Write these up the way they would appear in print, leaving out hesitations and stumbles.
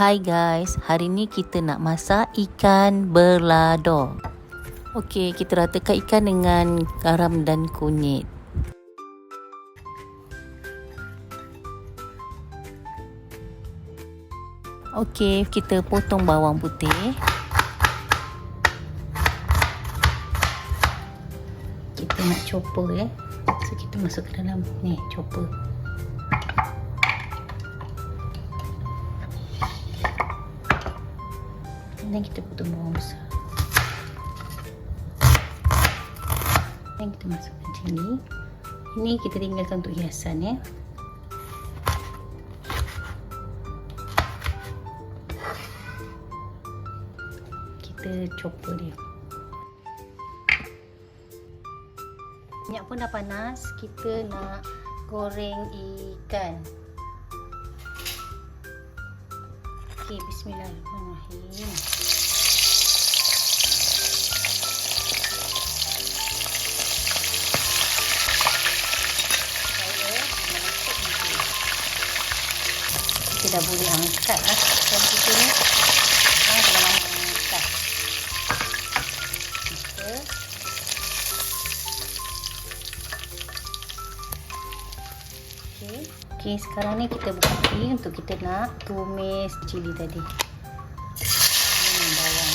Hai guys, hari ni kita nak masak ikan berlado. Okey, kita ratakan ikan dengan garam dan kunyit. Okey, kita potong bawang putih. Kita nak chopper ya. So kita masuk ke dalam ni chopper. Dan kita potong bawang besar. Dan kita masukkan macam ni. Ini kita tinggalkan untuk hiasan ya. Kita chopper dia. Minyak pun dah panas. Kita nak goreng ikan. Okey, bismillahirrahmanirrahim. Kita dah boleh angkat lah ikan kita ni. Dah lama angkat. Okey, sekarang ni kita buka api untuk kita nak tumis cili tadi. Bawang.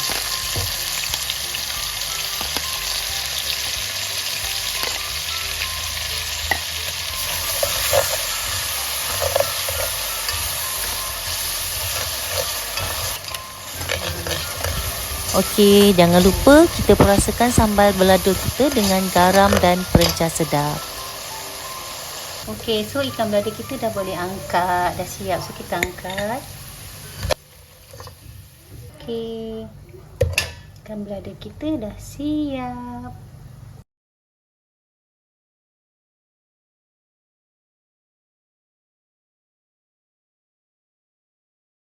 Okey, jangan lupa kita perasakan sambal balado kita dengan garam dan perenca sedap. Okey, so ikan balado kita dah boleh angkat, dah siap. So kita angkat. Okey, ikan balado kita dah siap.